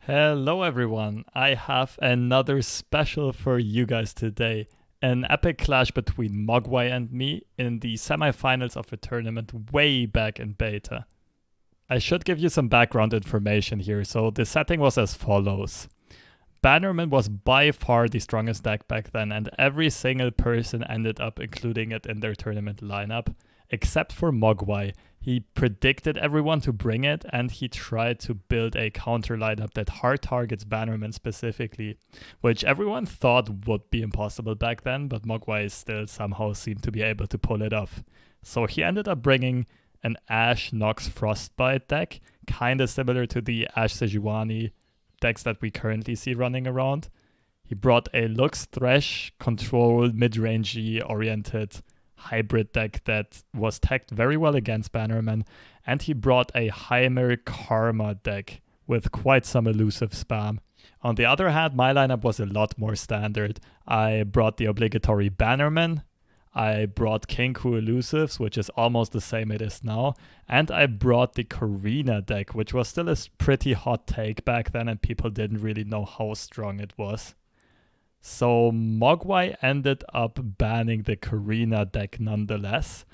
Hello, everyone. I have another special for you guys today. An epic clash between Mogwai and me in the semifinals of a tournament way back in beta. I should give you some background information here. So, the setting was as follows. Bannerman was by far the strongest deck back then, and every single person ended up including it in their tournament lineup, except for Mogwai. He predicted everyone to bring it, and he tried to build a counter lineup that hard targets Bannerman specifically, which everyone thought would be impossible back then, but Mogwai still somehow seemed to be able to pull it off. So he ended up bringing an Ashe Nox Frostbite deck, kind of similar to the Ashe Sejuani decks that we currently see running around. He brought a Lux Thresh control mid-rangey oriented hybrid deck that was tagged very well against Bannerman, and he brought a Heimer Karma deck with quite some elusive spam. On the other hand, my lineup was a lot more standard. I brought the obligatory Bannerman, I brought Kinkou Elusives, which is almost the same it is now, and I brought the Karina deck, which was still a pretty hot take back then, and people didn't really know how strong it was. So Mogwai ended up banning the Karina deck nonetheless,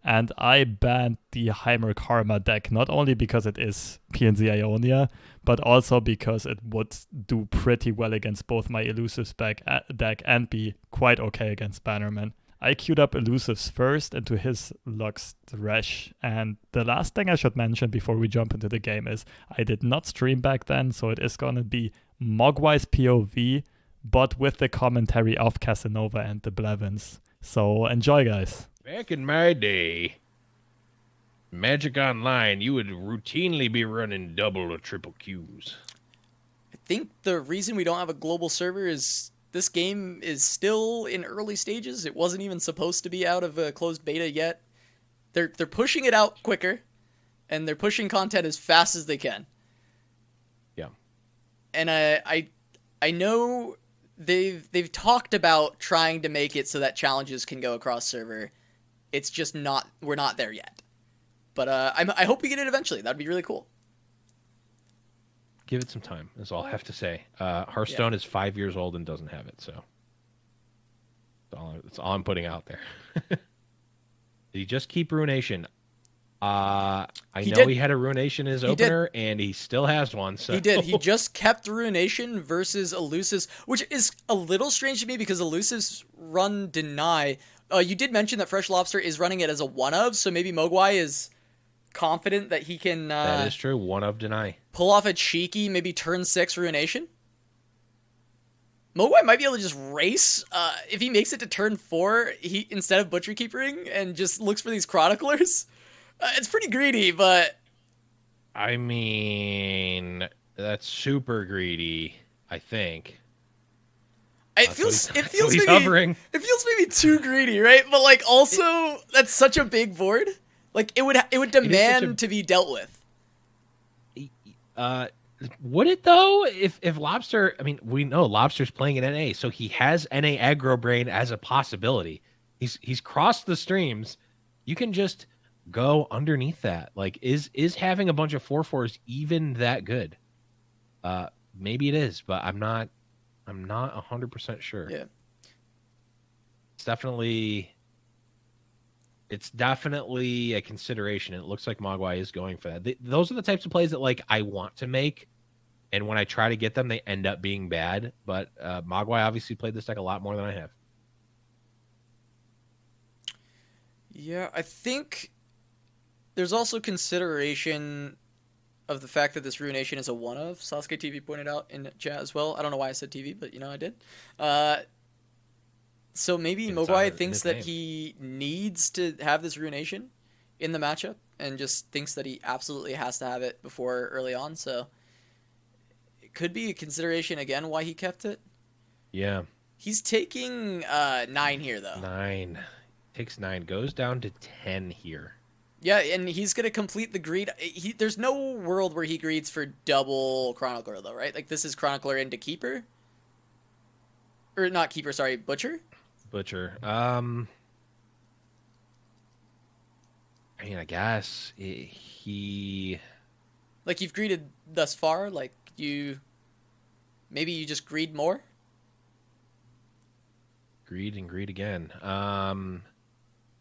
and I banned the Heimer Karma deck, not only because it is PNZ Ionia, but also because it would do pretty well against both my Elusives deck and be quite okay against Bannerman. I queued up Elusives first into his Lux Thresh, and the last thing I should mention before we jump into the game is I did not stream back then, so it is gonna be Mogwai's POV, but with the commentary of Casanova and the Blevins. So enjoy, guys. Back in my day, Magic Online, you would routinely be running double or triple Qs. I think the reason we don't have a global server is this game is still in early stages. It wasn't even supposed to be out of a closed beta yet. They're pushing it out quicker, and they're pushing content as fast as they can. Yeah. And I know they've talked about trying to make it so that challenges can go across server. It's just not, we're not there yet. But I hope we get it eventually. That'd be really cool. Give it some time, is all I have to say. Hearthstone is 5 years old and doesn't have it, so that's all I'm putting out there. Did he just keep Ruination? I know he had a Ruination in his opener, and he still has one. So he did. He just kept Ruination versus Elusives, which is a little strange to me because Elusives run Deny. You did mention that Fresh Lobster is running it as a one of, so maybe Mogwai is confident that he can. That is true. One of Deny. Pull off a cheeky maybe turn 6 Ruination. Mogwai might be able to just race. If he makes it to turn 4, he instead of Butcher Keepering and just looks for these Chroniclers. It's pretty greedy, but I mean, that's super greedy, I think. It feels maybe too greedy, right? But like also that's such a big board. Like it would demand to be dealt with. Would it though? If Lobster, I mean, we know Lobster's playing in NA, so he has NA aggro brain as a possibility. He's crossed the streams. You can just go underneath that. Like, is having a bunch of 4/4s even that good? Maybe it is, but I'm not 100% sure. Yeah. It's definitely a consideration. It looks like Mogwai is going for that. Those are the types of plays that like I want to make, and when I try to get them, they end up being bad. But Mogwai obviously played this deck a lot more than I have. Yeah, I think there's also consideration of the fact that this Ruination is a one of. Sasuke TV pointed out in chat as well. I don't know why I said TV, but I did. So maybe Mogwai thinks that he needs to have this Ruination in the matchup and just thinks that he absolutely has to have it before early on. So it could be a consideration again why he kept it. Yeah. He's taking 9 here though. 9. Takes 9. Goes down to 10 here. Yeah, and he's going to complete the greed. There's no world where he greeds for double Chronicler though, right? Like this is Chronicler into Keeper? Or not Keeper, sorry, Butcher? Butcher. I mean, I guess he... Like, you've greeted thus far? Like, you maybe you just greed more. Greed and greed again.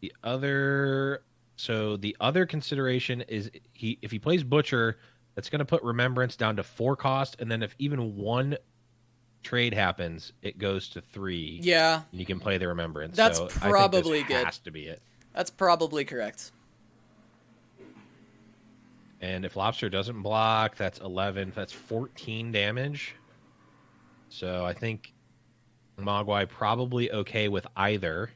The other consideration is if he plays Butcher, that's going to put Remembrance down to 4 cost, and then if even one trade happens, it goes to 3. Yeah, and you can play the Remembrance. that's so probably I think this good. has to be it. That's probably correct. And if Lobster doesn't block, that's 11. That's 14 damage. So I think Mogwai probably okay with either.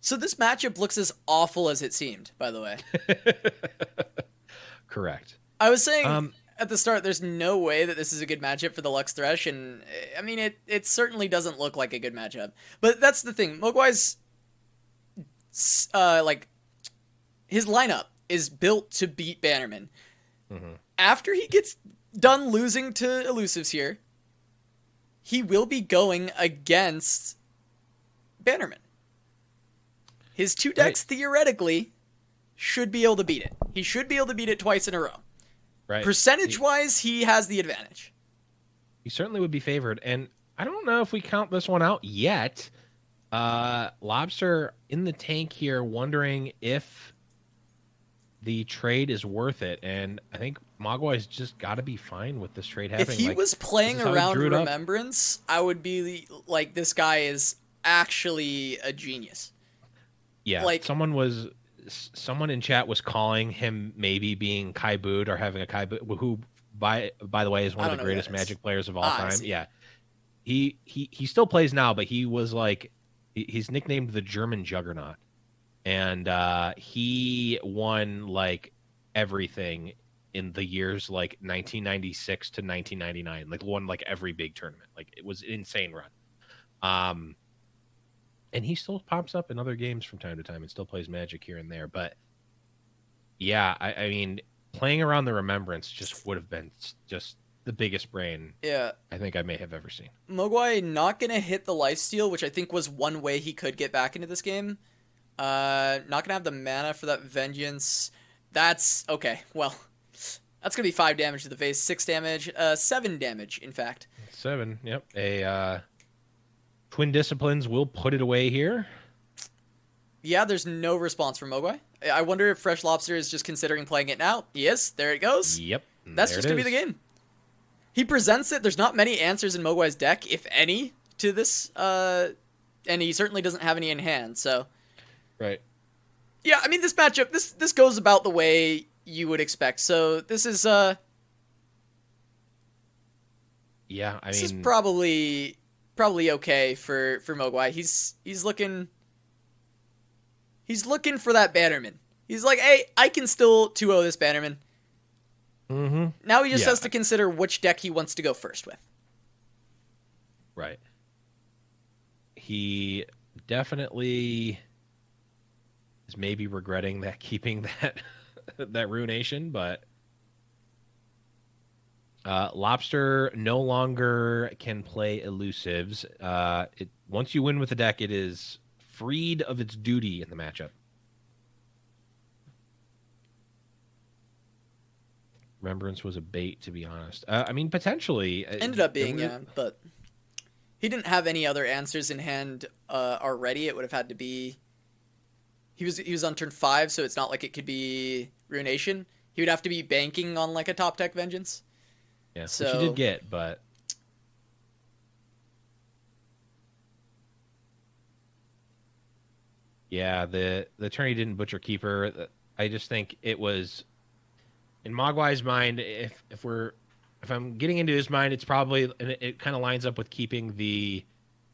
So this matchup looks as awful as it seemed, by the way. Correct. I was saying at the start, there's no way that this is a good matchup for the Lux Thresh, and I mean, it certainly doesn't look like a good matchup. But that's the thing. Mogwai's, his lineup is built to beat Bannerman. Mm-hmm. After he gets done losing to Elusives here, he will be going against Bannerman. His 2 decks, theoretically, should be able to beat it. He should be able to beat it twice in a row. Right. Percentage-wise, he has the advantage. He certainly would be favored. And I don't know if we count this one out yet. Lobster in the tank here, wondering if the trade is worth it. And I think Mogwai's just got to be fine with this trade happening. If he was playing around Remembrance, I would be like, this guy is actually a genius. Yeah, someone in chat was calling him maybe being Kai Boot or having a Kai Boot, who by the way is one of the greatest Magic players of all time. Yeah, he still plays now, but he was like, he's nicknamed the German Juggernaut, and he won like everything in the years like 1996 to 1999, like won like every big tournament. Like it was an insane run. And he still pops up in other games from time to time and still plays Magic here and there. But yeah, I mean, playing around the Remembrance just would have been just the biggest brain I think I may have ever seen. Mogwai not going to hit the lifesteal, which I think was one way he could get back into this game. Not going to have the mana for that Vengeance. That's okay. Well, that's going to be 5 damage to the face, 6 damage, 7 damage, in fact. 7, yep. Twin Disciplines will put it away here. Yeah, there's no response from Mogwai. I wonder if Fresh Lobster is just considering playing it now. He is. There it goes. Yep. That's just going to be the game. He presents it. There's not many answers in Mogwai's deck, if any, to this. And he certainly doesn't have any in hand, so. Right. Yeah, I mean, this matchup, this goes about the way you would expect. So this is, yeah, I mean. This is probably okay for Mogwai. He's looking for that Bannerman. He's like, hey, I can still 2-0 this Bannerman. Mm-hmm. Now he just has to consider which deck he wants to go first with. Right. He definitely is maybe regretting that keeping that Ruination, but Lobster no longer can play Elusives. Once you win with the deck, it is freed of its duty in the matchup. Remembrance was a bait, to be honest. I mean, potentially. Ended up being, yeah, but he didn't have any other answers in hand already. It would have had to be... He was on turn 5, so it's not like it could be Ruination. He would have to be banking on like a top deck Vengeance. Yeah, so, which he did get, but... Yeah, the attorney didn't Butcher Keeper. I just think it was... In Mogwai's mind, if I'm getting into his mind, it's probably... And it kind of lines up with keeping the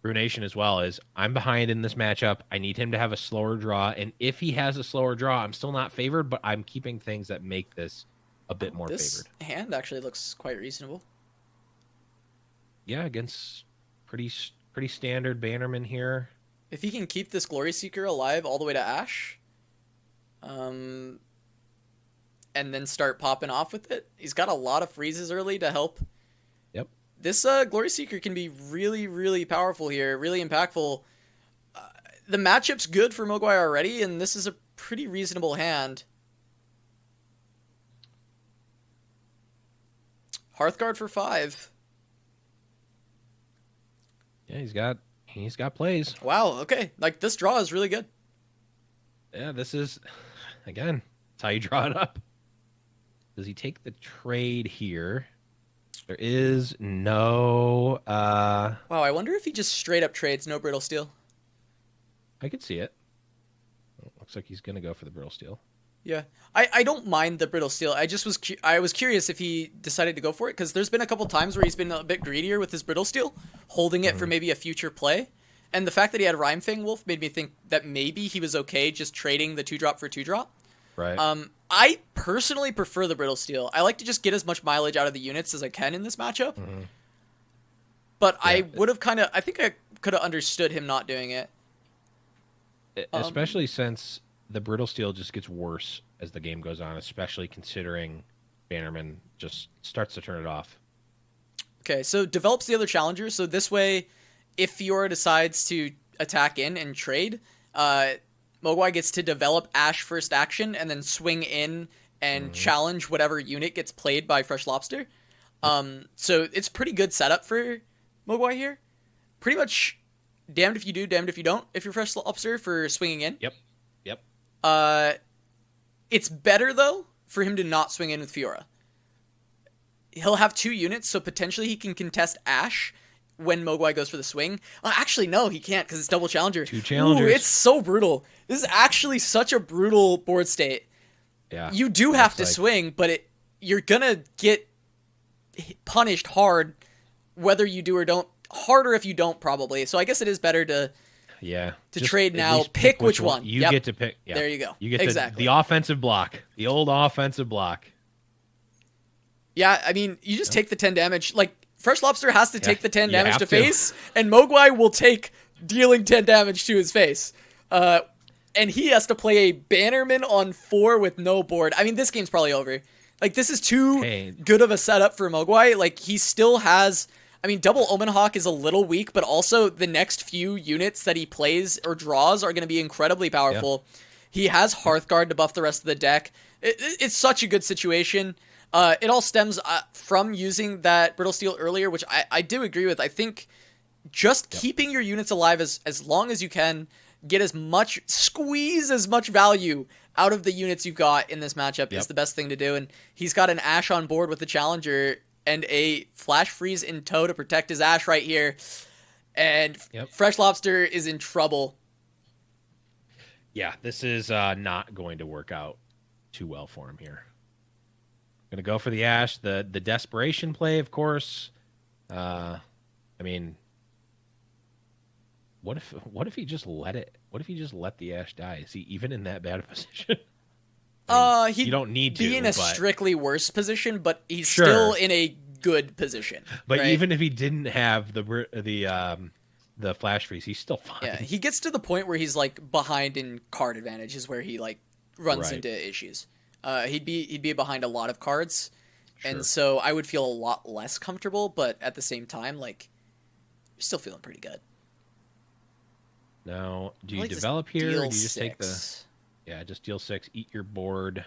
Ruination as well, is I'm behind in this matchup. I need him to have a slower draw, and if he has a slower draw, I'm still not favored, but I'm keeping things that make this a bit more favored. This hand actually looks quite reasonable. Yeah, against pretty standard Bannerman here. If he can keep this Glory Seeker alive all the way to Ashe, and then start popping off with it, he's got a lot of freezes early to help. Yep. This Glory Seeker can be really, really powerful here, really impactful. The matchup's good for Mogwai already, and this is a pretty reasonable hand. Hearthguard for 5. Yeah, he's got plays. Wow. Okay. Like this draw is really good. Yeah, this is again. That's how you draw it up. Does he take the trade here? There is no. Wow. I wonder if he just straight up trades no brittle steel. I could see it. Looks like he's gonna go for the brittle steel. Yeah, I don't mind the brittle steel. I just was curious if he decided to go for it because there's been a couple times where he's been a bit greedier with his brittle steel, holding it for maybe a future play. And the fact that he had Rhyme Fang Wolf made me think that maybe he was okay just trading the 2-drop for 2-drop. Right. I personally prefer the brittle steel. I like to just get as much mileage out of the units as I can in this matchup. Mm-hmm. But yeah. I think I could have understood him not doing it. Especially since the brittle steel just gets worse as the game goes on, especially considering Bannerman just starts to turn it off. Okay, so develops the other challenger. So this way, if Fiora decides to attack in and trade, Mogwai gets to develop Ashe first action and then swing in and challenge whatever unit gets played by Fresh Lobster. So it's pretty good setup for Mogwai here. Pretty much damned if you do, damned if you don't, if you're Fresh Lobster for swinging in. Yep. It's better, though, for him to not swing in with Fiora. He'll have 2 units, so potentially he can contest Ashe when Mogwai goes for the swing. Actually, no, he can't because it's double challenger. 2 challengers. Ooh, it's so brutal. This is actually such a brutal board state. Yeah. You do have to swing, but you're going to get punished hard whether you do or don't. Harder if you don't, probably. So I guess it is better to trade now. Pick which one. You get to pick. Yeah. There you go. You get the offensive block. The old offensive block. Yeah, I mean, you just take the 10 damage. Like, Fresh Lobster has to take the 10 damage to face, and Mogwai will take dealing 10 damage to his face. And he has to play a Bannerman on 4 with no board. I mean, this game's probably over. Like, this is too good of a setup for Mogwai. Like, he still has... I mean, double Omen Hawk is a little weak, but also the next few units that he plays or draws are going to be incredibly powerful. Yeah. He has Hearthguard to buff the rest of the deck. It's such a good situation. It all stems from using that Brittle Steel earlier, which I do agree with. I think just keeping your units alive as long as you can, squeeze as much value out of the units you've got in this matchup is the best thing to do. And he's got an Ashe on board with the Challenger and a Flash Freeze in tow to protect his Ashe right here. And Fresh Lobster is in trouble. Yeah, this is not going to work out too well for him here. Going to go for the Ashe, the desperation play, of course. I mean, what if he just let it? What if he just let the Ashe die? Is he even in that bad a position? You don't need to be in a strictly worse position, but he's still in a good position. But right? Even if he didn't have the Flash Freeze, he's still fine. Yeah, he gets to the point where he's like behind in card advantage is where he like runs into issues. He'd be behind a lot of cards, and so I would feel a lot less comfortable. But at the same time, like, you're still feeling pretty good. Now, do you develop here, or do you just take the? Yeah, just deal 6. Eat your board.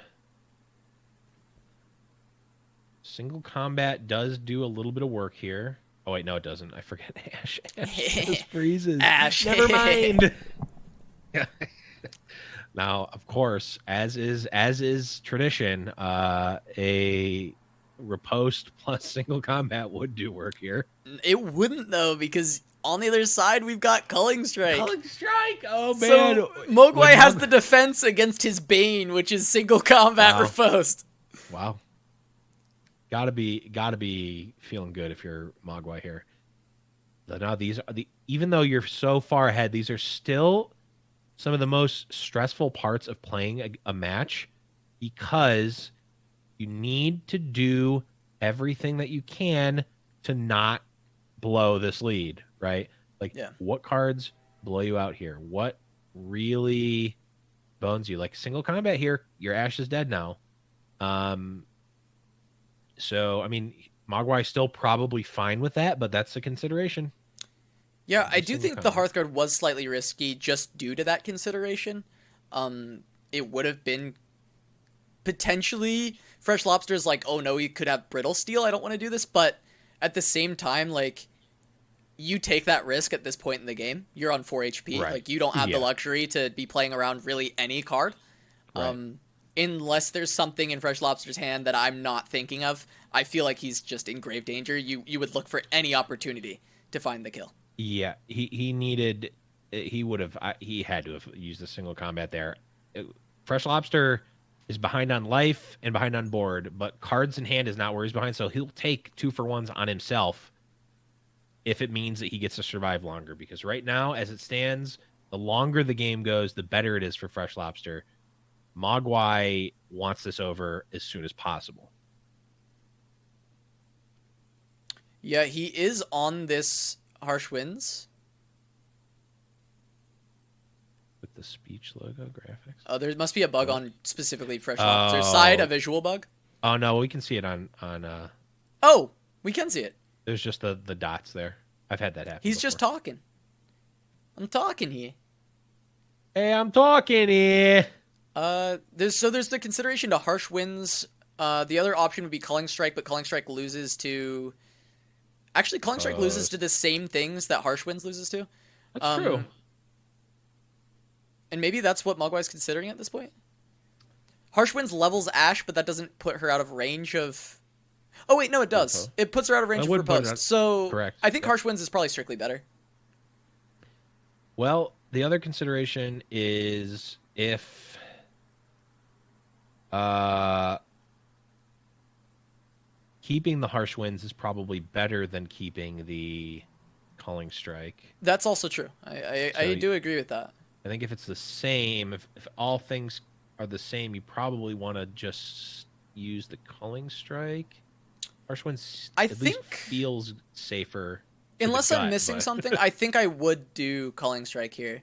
Single combat does do a little bit of work here. Oh wait, no, it doesn't. I forget Ashe. Ashe just freezes. Ashe. Never mind. Now, of course, as is tradition, a riposte plus single combat would do work here. It wouldn't though, because on the other side we've got Culling Strike. Culling Strike. Oh man. So Mogwai has the defense against his Bane, which is single combat riposte. Wow. Gotta be feeling good if you're Mogwai here. But now these are even though you're so far ahead, these are still some of the most stressful parts of playing a match, because you need to do everything that you can to not blow this lead, right? Like, what cards blow you out here? What really bones you? Like, single combat here, your Ashe is dead now. So, I mean, Mogwai's still probably fine with that, but that's a consideration. Yeah, I do think the Hearthguard was slightly risky just due to that consideration. It would have been potentially Fresh Lobster's like, oh no, you could have Brittle Steel. I don't want to do this. But at the same time, like, you take that risk at this point in the game. You're on 4 HP. Right. Like, you don't have the Yeah. luxury to be playing around really any card. Right. Unless there's something in Fresh Lobster's hand that I'm not thinking of. I feel like he's just in grave danger. You would look for any opportunity to find the kill. Yeah, he had to have used a single combat there. Fresh Lobster is behind on life and behind on board, but cards in hand is not where he's behind, so he'll take 2-for-1s on himself if it means that he gets to survive longer. Because right now, as it stands, the longer the game goes, the better it is for Fresh Lobster. Mogwai wants this over as soon as possible. Yeah, he is on this Harsh Winds. With the speech logo graphics. Oh, there must be a bug on specifically Fresh Oh. Lobster's side, a visual bug. Oh no, we can see it on Oh, we can see it. there's just the dots there. I've had that happen. He's just before. talking. I'm talking here. Hey, I'm talking here. There's the consideration to Harsh Winds. The other option would be Culling Strike, but Culling Strike loses to... Actually, Culling Strike loses to the same things that Harsh Winds loses to. That's true. And maybe that's what Mogwai's considering at this point. Harsh Winds levels Ashe, but that doesn't put her out of range of... Oh, wait, no, it does. Riposte. It puts her out of range of would put it Riposte. out- So Correct. I think Yep. Harsh Winds is probably strictly better. Well, the other consideration is if keeping the Harsh Winds is probably better than keeping the Culling Strike. That's also true. I do agree with that. I think if it's the same, if all things are the same, you probably want to just use the Culling Strike. Harsh Winds I at least think- feels safer. to the Unless I'm gut, missing but- something, I think I would do Culling Strike here.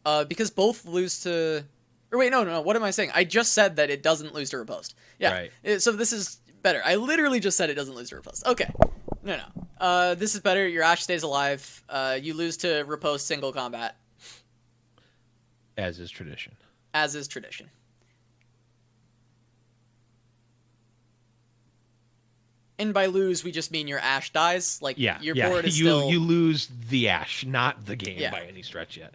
Because both lose to... Or wait, no. What am I saying? I just said that it doesn't lose to Riposte. Yeah. Right. So this is better. I literally just said it doesn't lose to Riposte. Okay. No. This is better. Your Ashe stays alive. You lose to Riposte single combat, As is tradition. as is tradition. And by lose, we just mean your Ashe dies. Like, Yeah, your yeah. board is you still... you lose the Ashe, not the game Yeah. by any stretch yet.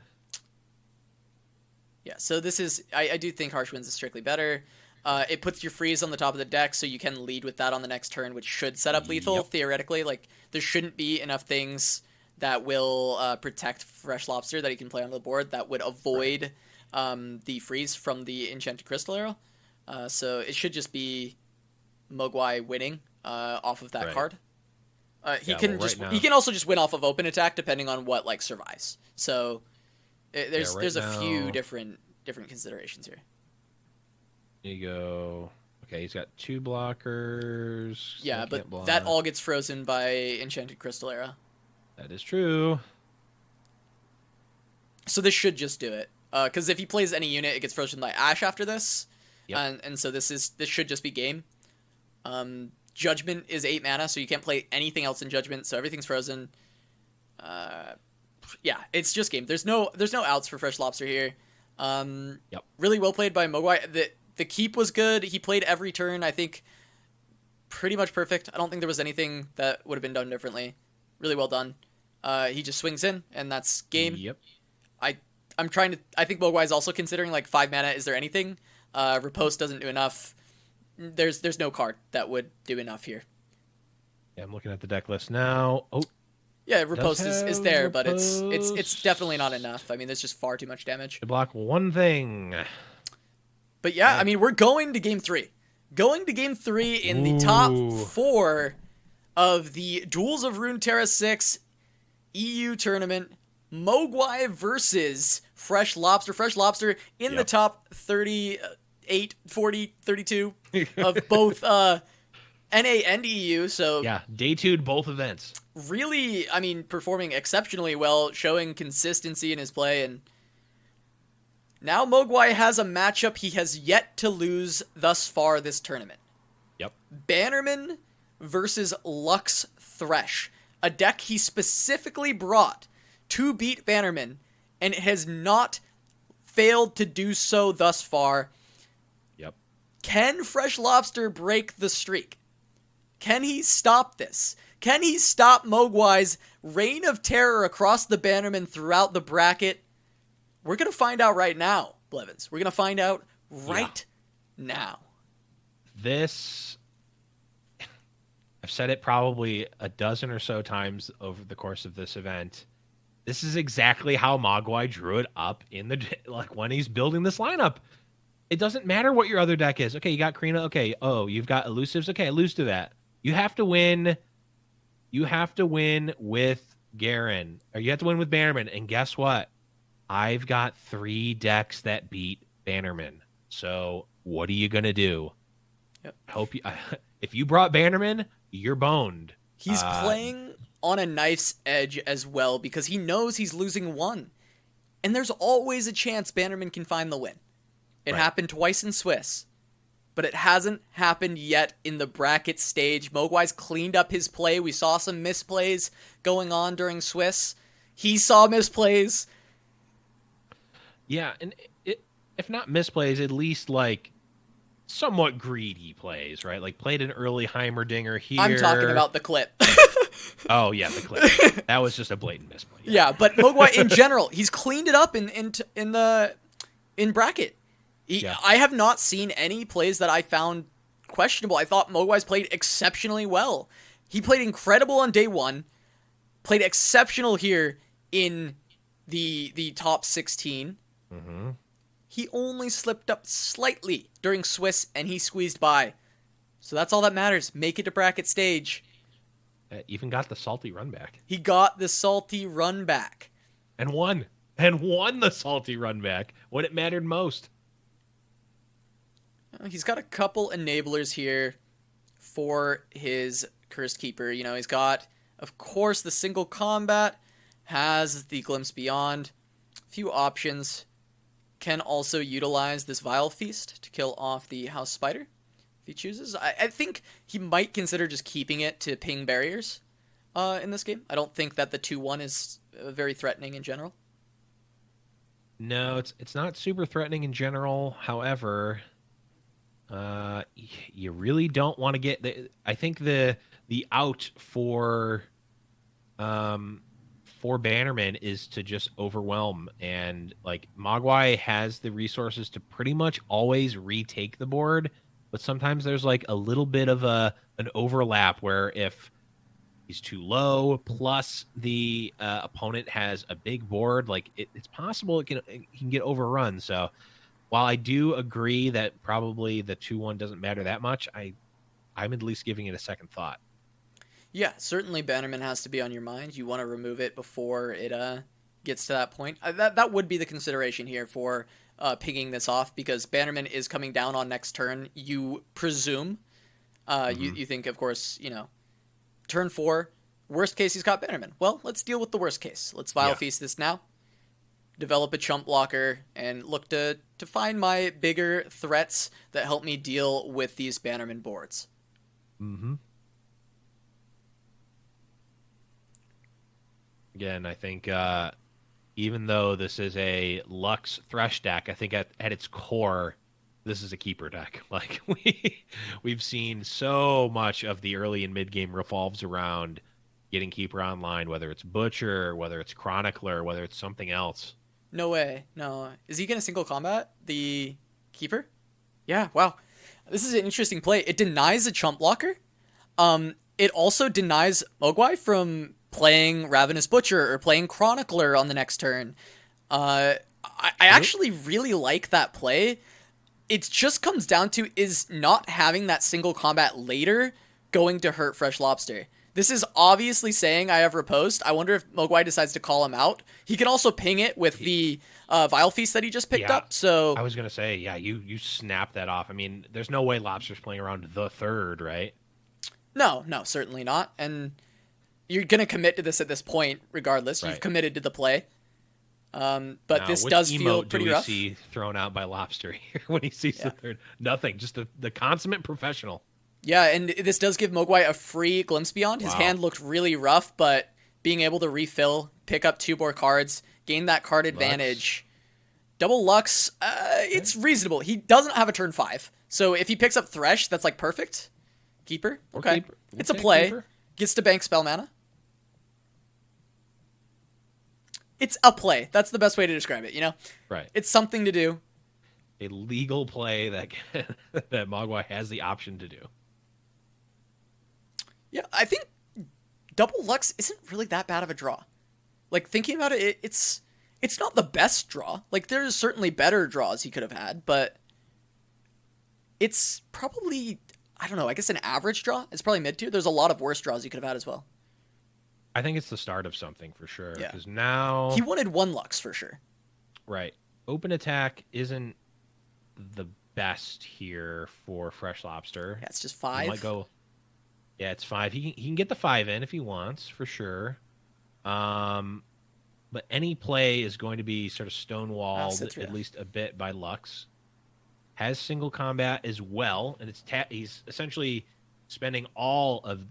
Yeah, so this is... I do think Harsh Winds is strictly better. It puts your freeze on the top of the deck, so you can lead with that on the next turn, which should set up lethal, Yep. theoretically. Like, there shouldn't be enough things that will protect Fresh Lobster that he can play on the board that would avoid the freeze from the Enchanted Crystal Arrow. So it should just be Mogwai winning off of that Right. card. He Yeah, can well, just right now- he can also just win off of open attack depending on what like survives. So there's right there's a few now- different considerations here. You go. Okay, he's got 2 blockers. so Yeah, he but can't block. that all gets frozen by Enchanted Crystal Arrow. That is true. So this should just do it. Because if he plays any unit, it gets frozen by Ashe after this. Yep. And so this should just be game. Judgment is 8 mana, so you can't play anything else in Judgment, so everything's frozen. Yeah, it's just game. There's no outs for Fresh Lobster here. Yep. Really well played by Mogwai. The keep was good. He played every turn, I think, pretty much perfect. I don't think there was anything that would have been done differently. Really well done. He just swings in, and that's game. Yep. I think Mogwai is also considering like 5 mana. Is there anything? Riposte doesn't do enough. There's no card that would do enough here. Yeah, I'm looking at the deck list now. Oh, Yeah, Riposte is have there, but it's Riposte. definitely not enough. I mean, there's just far too much damage. to block one thing. But yeah, I mean, we're going to game 3. Going to game 3 in the top Ooh. 4 of the Duels of Runeterra 6 EU tournament. Mogwai versus Fresh Lobster. Fresh Lobster in the Yep. top 38, 40, 32 of both NA and EU. So Yeah, day 2'd both events. really, I mean, performing exceptionally well, showing consistency in his play. And now Mogwai has a matchup he has yet to lose thus far this tournament. Yep. Bannerman versus Lux Thresh, a deck he specifically brought to beat Bannerman, and it has not failed to do so thus far. Yep. Can Fresh Lobster break the streak? Can he stop this? Can he stop Mogwai's reign of terror across the Bannerman throughout the bracket? We're going to find out right now, Blevins. We're going to find out right now. This, I've said it probably a dozen or so times over the course of this event. This is exactly how Mogwai drew it up in the, like, when he's building this lineup. It doesn't matter what your other deck is. Okay, you got Karina. Okay, oh, you've got Elusives. Okay, lose to that. You have to win. You have to win with Garen, or you have to win with Bannerman. And guess what? I've got 3 decks that beat Bannerman. So what are you gonna do? Yep. If you brought Bannerman, you're boned. He's playing on a knife's edge as well because he knows he's losing 1. And there's always a chance Bannerman can find the win. It happened twice in Swiss, but it hasn't happened yet in the bracket stage. Mogwai's cleaned up his play. We saw some misplays going on during Swiss. He saw misplays. Yeah, and if not misplays, at least like somewhat greedy plays, right? Like played an early Heimerdinger here. I'm talking about the clip. Oh yeah, the clip. That was just a blatant misplay. Yeah, but Mogwai in general, he's cleaned it up in bracket. I have not seen any plays that I found questionable. I thought Mogwai's played exceptionally well. He played incredible on day 1, played exceptional here in the top 16. Mm-hmm. He only slipped up slightly during Swiss, and he squeezed by. So that's all that matters. Make it to bracket stage. Even got the salty run back. He got the salty run back. And won. And won the salty run back when it mattered most. He's got a couple enablers here for his Cursed Keeper. You know, he's got, of course, the single combat, has the Glimpse Beyond, a few options. Can also utilize this Vile Feast to kill off the House Spider if he chooses. I think he might consider just keeping it to ping barriers in this game. I don't think that the 2-1 is very threatening in general. No, it's not super threatening in general. However, you really don't want to get I think the out for Bannerman is to just overwhelm, and like Mogwai has the resources to pretty much always retake the board, but sometimes there's like a little bit of an overlap where if he's too low plus the opponent has a big board, like it's possible it can get overrun. So while I do agree that probably the 2-1 doesn't matter that much, I'm at least giving it a second thought. Yeah, certainly Bannerman has to be on your mind. You want to remove it before it gets to that point. That would be the consideration here for pinging this off, because Bannerman is coming down on next turn, you presume. You think, of course, turn 4, worst case he's got Bannerman. Well, let's deal with the worst case. Let's Vile Feast this now. Develop a chump blocker and look to find my bigger threats that help me deal with these Bannerman boards. Mm-hmm. Again, I think even though this is a Lux Thresh deck, I think at its core, this is a keeper deck. Like we've seen so much of the early and mid game revolves around getting keeper online, whether it's Butcher, whether it's Chronicler, whether it's something else. No way. No. Is he going to single combat the keeper? Yeah, wow. This is an interesting play. It denies a chump blocker. It also denies Mogwai from playing Ravenous Butcher or playing Chronicler on the next turn. I actually really like that play. It just comes down to is not having that single combat later going to hurt freshlobster. This is obviously saying I have riposte. I wonder if Mogwai decides to call him out. He can also ping it with the Vile Feast that he just picked up. So I was going to say, you snap that off. I mean, there's no way Lobster's playing around the 3rd, right? No, certainly not. And you're going to commit to this at this point, regardless. Right. You've committed to the play. But now, this does feel pretty rough. What do we see thrown out by Lobster here when he sees the 3rd? Nothing, just the consummate professional. Yeah, and this does give Mogwai a free Glimpse Beyond. His hand looked really rough, but being able to refill, pick up 2 more cards, gain that card advantage. Double Lux, it's reasonable. He doesn't have a turn 5. So if he picks up Thresh, that's like perfect. Keeper? Okay. It's a play. Keeper. Gets to bank spell mana. It's a play. That's the best way to describe it, you know? Right. It's something to do. A legal play that that Mogwai has the option to do. Yeah, I think double Lux isn't really that bad of a draw. Like, thinking about it, it's not the best draw. Like, there's certainly better draws he could have had, but it's probably, I don't know, I guess an average draw. It's probably mid-tier. There's a lot of worse draws he could have had as well. I think it's the start of something for sure. Yeah. Because now... He wanted 1 Lux for sure. Right. Open attack isn't the best here for Fresh Lobster. Yeah, it's just He 5. might go... Yeah, it's 5. He can get the 5 in if he wants, for sure. But any play is going to be sort of stonewalled at least a bit by Lux. Has single combat as well, and he's essentially spending all of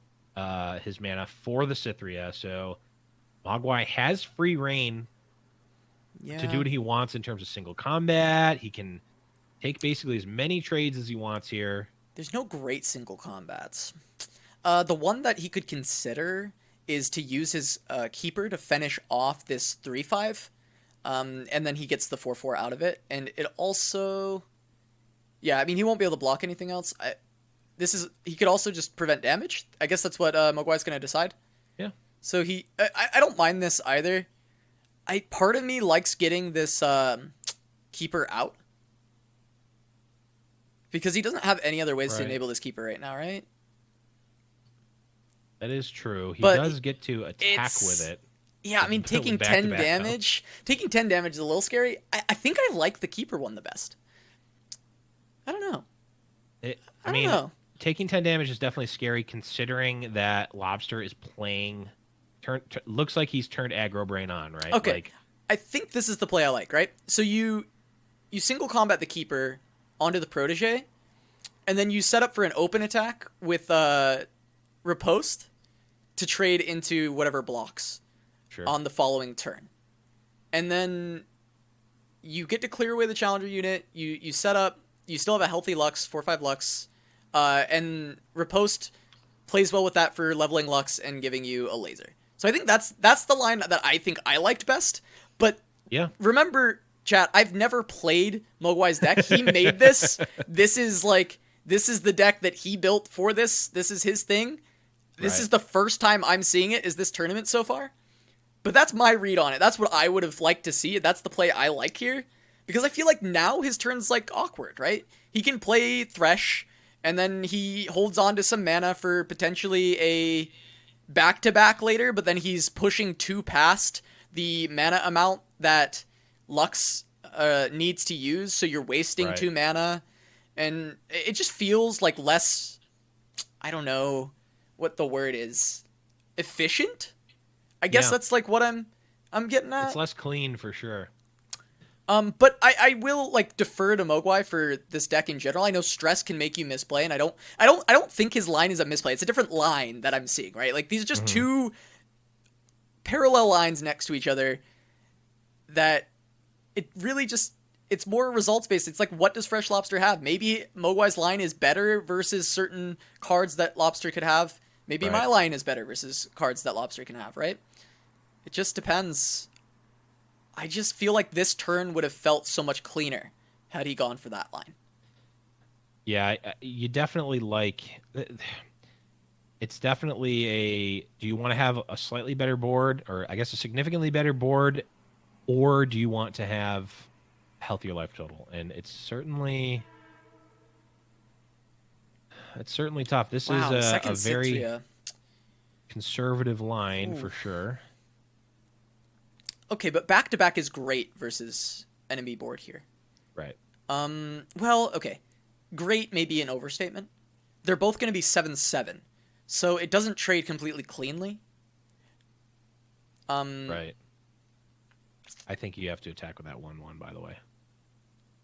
his mana for the Cythria, so Mogwai has free reign to do what he wants in terms of single combat. He can take basically as many trades as he wants here. There's no great single combats. The one that he could consider is to use his Keeper to finish off this 3/5, and then he gets the 4/4 out of it. And it also... Yeah, I mean, he won't be able to block anything else. He could also just prevent damage. I guess that's what Mogwai's going to decide. Yeah. So I don't mind this either. Part of me likes getting this Keeper out. Because he doesn't have any other ways to enable this Keeper right now, right? That is true. He does get to attack with it. Yeah, I mean, taking 10 damage... Taking 10 damage is a little scary. I think I like the Keeper one the best. I don't know. I don't know. Taking 10 damage is definitely scary considering that Lobster is playing... looks like he's turned aggro brain on, right? Okay. Like, I think this is the play I like, right? So you single combat the Keeper onto the Protege, and then you set up for an open attack with Riposte to trade into whatever blocks on the following turn. And then you get to clear away the Challenger unit. You set up... You still have a healthy Lux, 4/5 Lux, and Riposte plays well with that for leveling Lux and giving you a laser. So I think that's the line that I think I liked best. But remember, chat, I've never played Mogwai's deck. He made this. This is the deck that he built for this. This is his thing. This is the first time I'm seeing it is this tournament so far. But that's my read on it. That's what I would have liked to see. That's the play I like here. Because I feel like now his turn's, awkward, right? He can play Thresh, and then he holds on to some mana for potentially a back-to-back later, but then he's pushing 2 past the mana amount that Lux needs to use, so you're wasting 2 mana. And it just feels like less... I don't know what the word is. Efficient? I guess that's, what I'm getting at. It's less clean, for sure. But I will defer to Mogwai for this deck in general. I know stress can make you misplay, and I don't think his line is a misplay. It's a different line that I'm seeing, right? These are just 2 parallel lines next to each other that it really just... It's more results based. It's what does Fresh Lobster have? Maybe Mogwai's line is better versus certain cards that Lobster could have. Maybe my line is better versus cards that Lobster can have, right? It just depends. I just feel like this turn would have felt so much cleaner had he gone for that line. Yeah, you definitely it's definitely a... Do you want to have a slightly better board, or I guess a significantly better board, or do you want to have healthier life total? And it's certainly tough. This is a very conservative line for sure. Okay, but back-to-back is great versus enemy board here. Right. Well, okay. Great may be an overstatement. They're both going to be 7/7, so it doesn't trade completely cleanly. Right. I think you have to attack with that 1/1, by the way.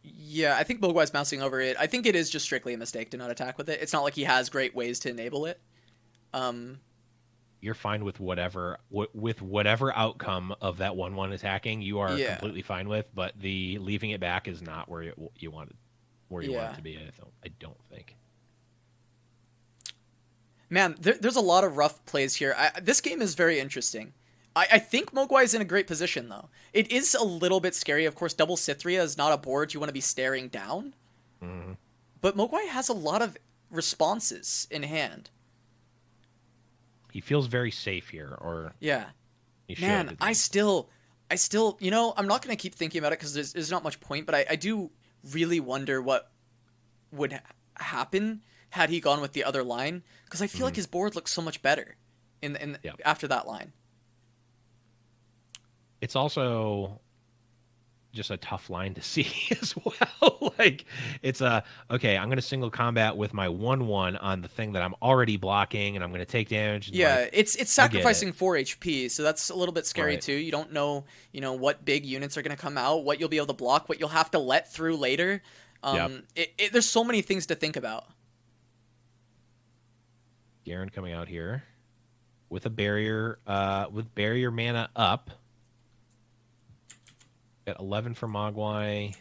Yeah, I think Mogwai's bouncing over it. I think it is just strictly a mistake to not attack with it. It's not like he has great ways to enable it. You're fine with whatever outcome of that 1/1 attacking. You are completely fine with, but the leaving it back is not where you want it to be. I don't think. Man, there's a lot of rough plays here. This game is very interesting. I think Mogwai is in a great position, though. It is a little bit scary. Of course, double Cythria is not a board you want to be staring down. Mm-hmm. But Mogwai has a lot of responses in hand. He feels very safe here, or yeah. he should. Man, I still, you know, I'm not going to keep thinking about it because there's not much point, but I do really wonder what would happen had he gone with the other line, because I feel like his board looks so much better in after that line. It's also just a tough line to see as well. Like, it's okay, I'm going to single combat with my 1/1 on the thing that I'm already blocking, and I'm going to take damage. And Yeah, like, it's sacrificing 4 HP, so that's a little bit scary Right. too. You don't know, what big units are going to come out, what you'll be able to block, what you'll have to let through later. There's so many things to think about. Garen coming out here with a barrier, with barrier mana up. Got 11 for Mogwai.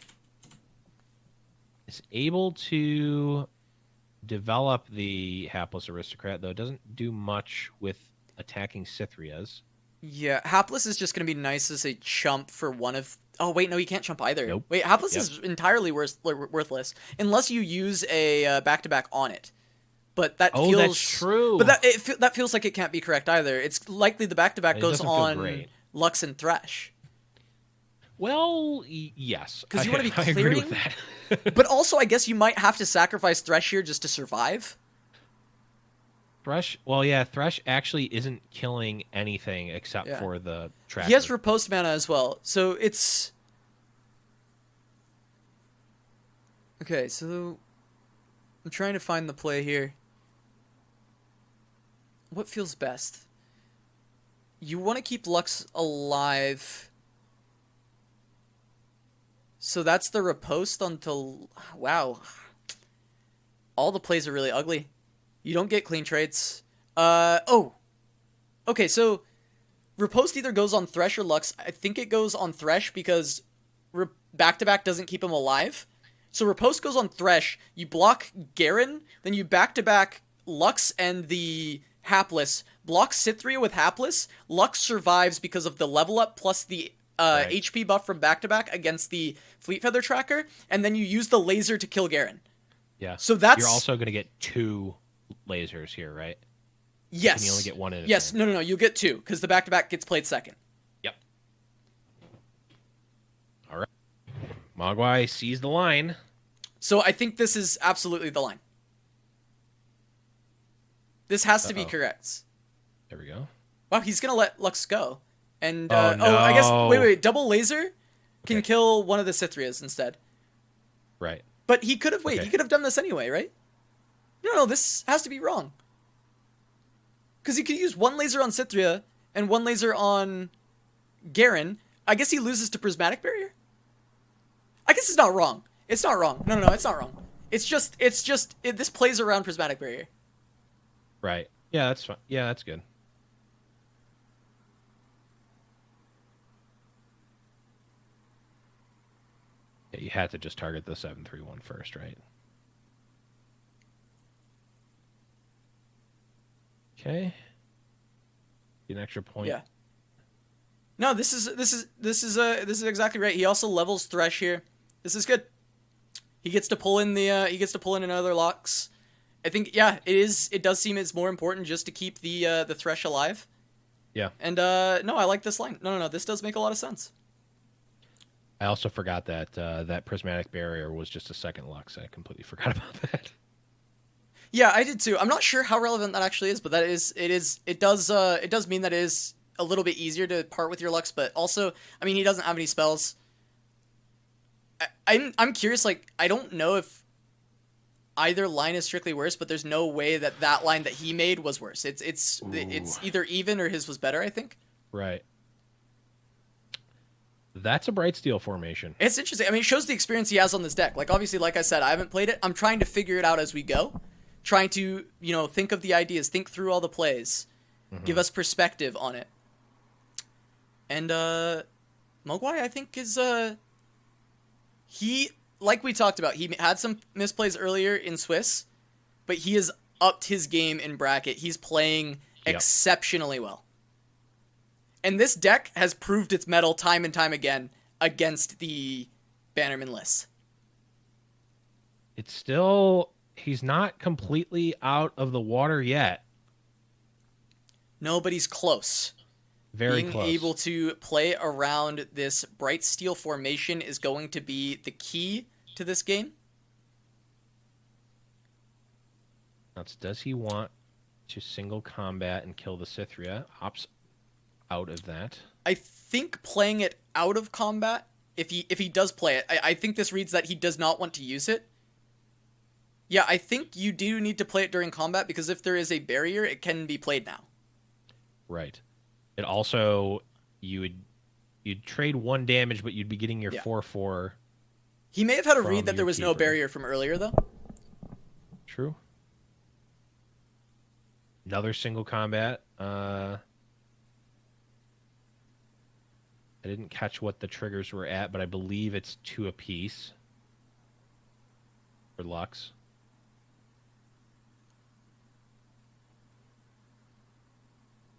Is able to develop the Hapless Aristocrat, though it doesn't do much with attacking Cythrias. Yeah, Hapless is just going to be nice as a chump for one of... Oh, wait, no, you can't chump either. Nope. Wait, Hapless is entirely worthless unless you use a back-to-back on it. But that feels... that's true. But that feels like it can't be correct either. It's likely the back-to-back goes on Lux and Thresh. Well, yes. Because you want to be I agree clearing. with that. But also, I guess you might have to sacrifice Thresh here just to survive. Thresh, well, yeah, Thresh actually isn't killing anything except for the tracker. He has riposte mana as well, so it's... Okay, so I'm trying to find the play here. What feels best? You want to keep Lux alive. So that's the riposte until... Wow. All the plays are really ugly. You don't get clean trades. Oh. Okay, so riposte either goes on Thresh or Lux. I think it goes on Thresh because back-to-back doesn't keep him alive. So riposte goes on Thresh. You block Garen, then you back-to-back Lux and the Hapless. Block Cythria with Hapless. Lux survives because of the level up plus the HP buff from back-to-back against the Fleet Feather Tracker, and then you use the laser to kill Garen. Yeah. So that's... You're also going to get 2 lasers here, right? Yes. Can you only get 1 in a Yes, turn? no, you'll get 2, because the back-to-back gets played second. Yep. All right. Mogwai sees the line. So I think this is absolutely the line. This has to be correct. There we go. Wow, he's going to let Lux go. And, no. I guess, wait, double laser can kill one of the Cythrias instead. Right. But he could have, he could have done this anyway, right? No, this has to be wrong. Because he could use 1 laser on Cythria and 1 laser on Garen. I guess he loses to Prismatic Barrier? I guess it's not wrong. It's not wrong. No, it's not wrong. It's just, this plays around Prismatic Barrier. Right. Yeah, that's fine. Yeah, that's good. Yeah, you had to just target the 731 first, right? Okay. Get an extra point. Yeah. No, this is exactly right. He also levels Thresh here. This is good. He gets to pull in another Lux. I think it does seem it's more important just to keep the Thresh alive. Yeah. And no, I like this line. No, this does make a lot of sense. I also forgot that that Prismatic Barrier was just a second Lux. I completely forgot about that. Yeah, I did too. I'm not sure how relevant that actually is, but it does mean that it is a little bit easier to part with your Lux, but also, I mean, he doesn't have any spells. I'm curious, like, I don't know if either line is strictly worse, but there's no way that line that he made was worse. It's either even or his was better, I think. Right. That's a Bright Steel formation. It's interesting. I mean, it shows the experience he has on this deck. Like, obviously, like I said, I haven't played it. I'm trying to figure it out as we go. Trying to, think of the ideas, think through all the plays, give us perspective on it. And Mogwai, I think, is he, like we talked about, he had some misplays earlier in Swiss, but he is upped his game in bracket. He's playing Yep. exceptionally well. And this deck has proved its mettle time and time again against the Bannerman lists. It's still, he's not completely out of the water yet. Nobody's close. Very Being close. able to play around this bright steel formation is going to be the key to this game. Now, does he want to single combat and kill the Cythria? Opts out of that. I think playing it out of combat, if he does play it, I think this reads that he does not want to use it. Yeah, I think you do need to play it during combat because if there is a barrier, it can be played now. Right. It also, you'd trade 1 damage, but you'd be getting your 4/4. He may have had a From read that there your was no keeper. barrier from earlier, though. True. Another single combat. I didn't catch what the triggers were at, but I believe it's 2 apiece for Lux.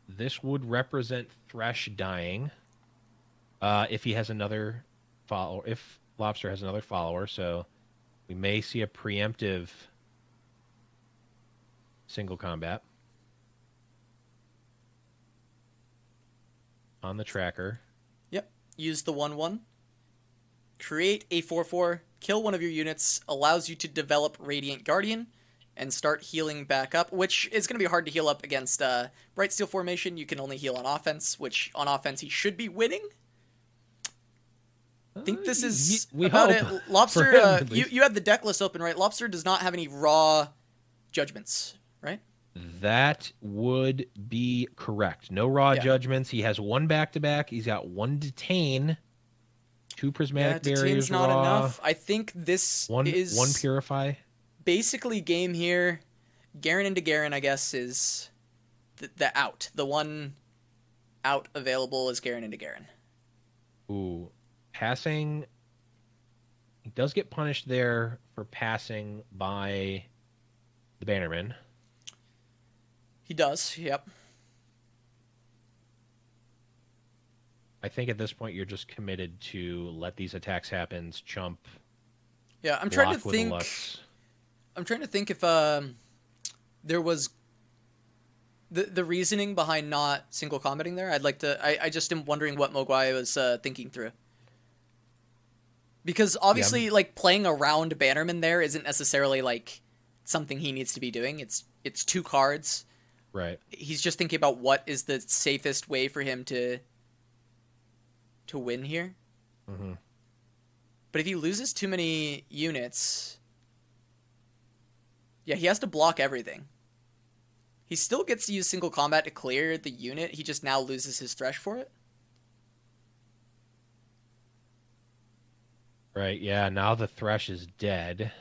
This would represent Thresh dying if he has another follower. If Lobster has another follower, so we may see a preemptive single combat on the tracker. Yep. Use the 1/1. Create a 4/4. Kill one of your units. Allows you to develop Radiant Guardian and start healing back up, which is going to be hard to heal up against Bright Steel formation. You can only heal on offense, which on offense he should be winning. I think this is we about hope. it. Lobster, For him, at least. you had the deck list open, right? Lobster does not have any raw judgments, right? That would be correct. No raw Yeah. judgments. He has 1 back-to-back. He's got 1 detain, 2 prismatic Yeah, barriers Detain's not raw, enough. I think this one is purify. basically game here. Garen into Garen, I guess, is the out. The one out available is Garen into Garen. Ooh, passing. He does get punished there for passing by the Bannerman. He does, yep. I think at this point you're just committed to let these attacks happen, chump, Yeah, I'm trying to block with a think. Lux. I'm trying to think if there was the reasoning behind not single combating there. I'd like to. I just am wondering what Mogwai was thinking through. Because obviously, like playing around Bannerman there isn't necessarily like something he needs to be doing. It's 2 cards. Right. He's just thinking about what is the safest way for him to win here. Mm-hmm. But if he loses too many units, yeah, he has to block everything. He still gets to use single combat to clear the unit. He just now loses his Thresh for it. Right, yeah, now the Thresh is dead.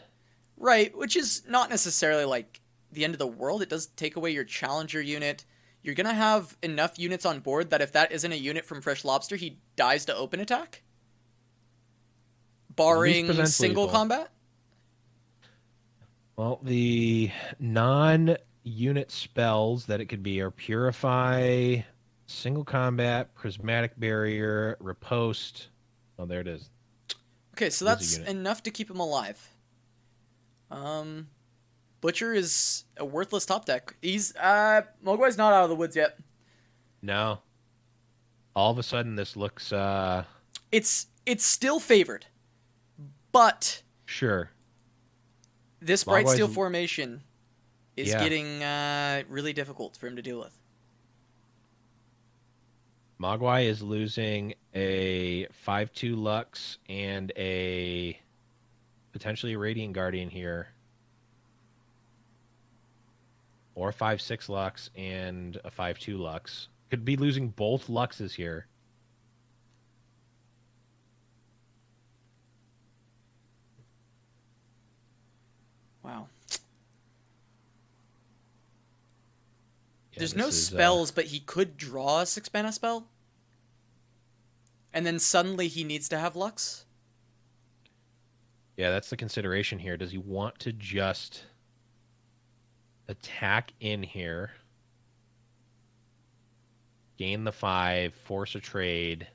Right, which is not necessarily like the end of the world. It does take away your challenger unit. You're going to have enough units on board that if that isn't a unit from Fresh Lobster, he dies to open attack. Barring presents single lethal. combat. Well, the non-unit spells that it could be are Purify, Single Combat, Prismatic Barrier, Riposte. Oh, there it is. Okay, so There's a that's unit. enough to keep him alive. Butcher is a worthless top deck. He's Mogwai's not out of the woods yet. No. All of a sudden, this looks It's still favored, but sure. this Bright Mogwai's- Steel formation is Yeah. getting really difficult for him to deal with. Mogwai is losing a 5/2 Lux and a potentially a Radiant Guardian here. Or 5/6 Lux and a 5/2 Lux. Could be losing both Luxes here. Wow. Yeah, There's this no is, spells, but he could draw a 6-mana spell. And then suddenly he needs to have Lux. Yeah, that's the consideration here. Does he want to just attack in here. Gain the 5, force a trade.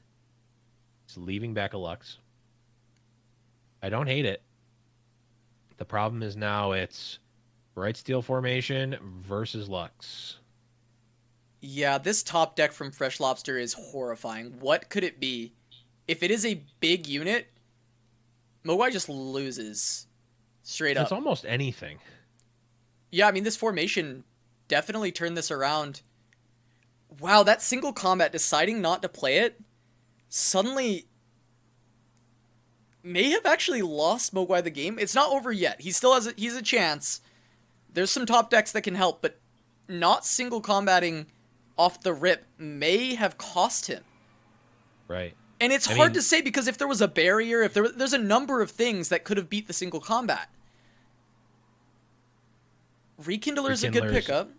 It's leaving back a Lux. I don't hate it. The problem is now it's Bright Steel formation versus Lux. Yeah, this top deck from Fresh Lobster is horrifying. What could it be? If it is a big unit, Mogwai just loses straight up. It's almost anything. Yeah, I mean, this formation definitely turned this around. Wow, that single combat, deciding not to play it, suddenly may have actually lost Mogwai the game. It's not over yet. He still has he's a chance. There's some top decks that can help, but not single combating off the rip may have cost him. Right. And it's hard to say because if there was a barrier, if there's a number of things that could have beat the single combat. Rekindler's a good pickup.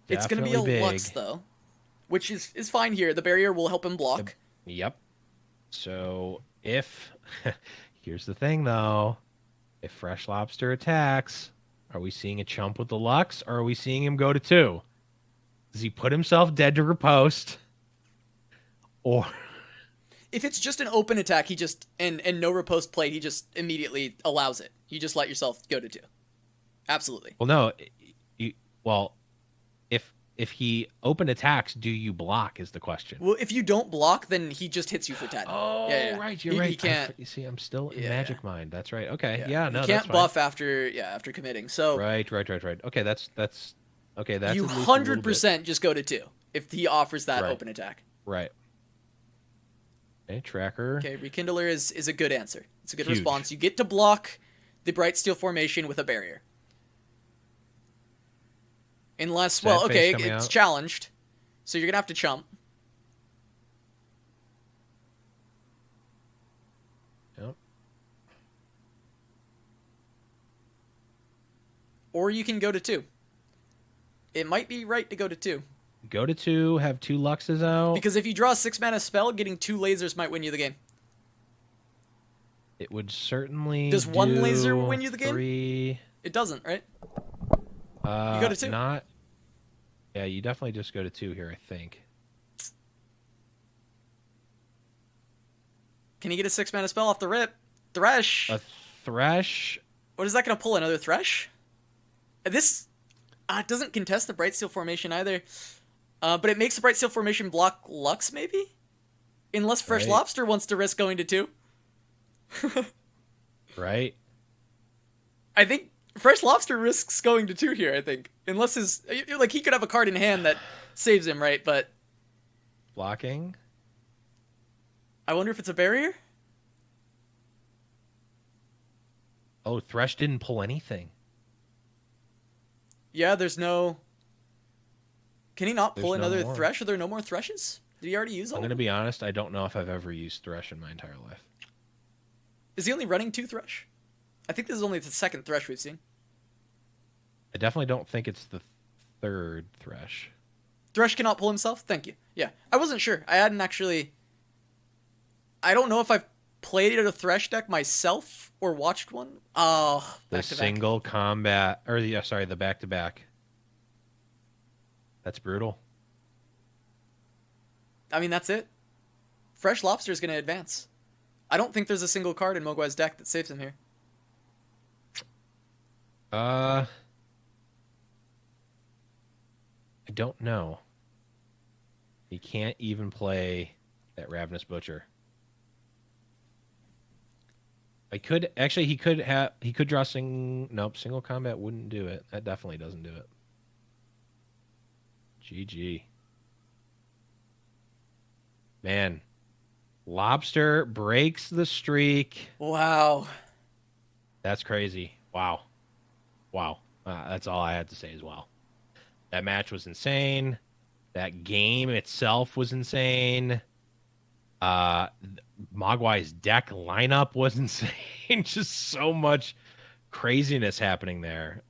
It's going to be a big. Lux, though, which is fine here. The barrier will help him block. Yep. So if... Here's the thing, though. If Fresh Lobster attacks, are we seeing a chump with the Lux, or are we seeing him go to 2? Does he put himself dead to riposte? Or... If it's just an open attack, he just... And no riposte played, he just immediately allows it. You just let yourself go to 2. Absolutely. Well, no. If he open attacks, do you block is the question. Well, if you don't block, then he just hits you for 10. Oh, yeah. Right. You're right. He can't... You see, I'm still in Magic Mind. That's right. Okay. Yeah, no, you can't buff after committing. So Right. Okay, that's okay. That's you 100% just go to 2 if he offers that open attack. Right. Okay, tracker. Okay, Rekindler is a good answer. It's a good response. You get to block the Bright Steel formation with a barrier. Unless, well, okay, it's challenged. So you're going to have to chump. Yep. Or you can go to 2. It might be right to go to 2. Go to 2, have 2 Luxes out. Because if you draw a 6-mana spell, getting 2 lasers might win you the game. It would certainly Does 1 laser win you the game? 3. It doesn't, right? You go to 2. Yeah, you definitely just go to 2 here, I think. Can you get a 6-mana spell off the rip? Thresh. A Thresh. What is that going to pull? Another Thresh? This doesn't contest the Bright Steel formation either. But it makes the Bright Steel formation block Lux, maybe? Unless Fresh Lobster wants to risk going to 2. Right. I think Fresh Lobster risks going to 2 here, I think. Unless he could have a card in hand that saves him, right? But... Blocking. I wonder if it's a barrier? Oh, Thresh didn't pull anything. Yeah, there's no... Can he not pull another more. Thresh? Are there no more Threshes? Did he already use all? I'm going to be honest, I don't know if I've ever used Thresh in my entire life. Is he only running 2 Thresh? I think this is only the 2nd Thresh we've seen. I definitely don't think it's the 3rd Thresh. Thresh cannot pull himself? Thank you. Yeah, I wasn't sure. I hadn't actually... I don't know if I've played a Thresh deck myself or watched one. Oh, the single combat... Or, the back-to-back. That's brutal. I mean, that's it. Fresh Lobster is going to advance. I don't think there's a single card in Mogwai's deck that saves him here. I don't know. He can't even play that Ravenous Butcher. He could draw single combat wouldn't do it. That definitely doesn't do it. GG. Man. Lobster breaks the streak. Wow. That's crazy. Wow. That's all I had to say as well. That match was insane. That game itself was insane. Mogwai's deck lineup was insane. Just so much craziness happening there.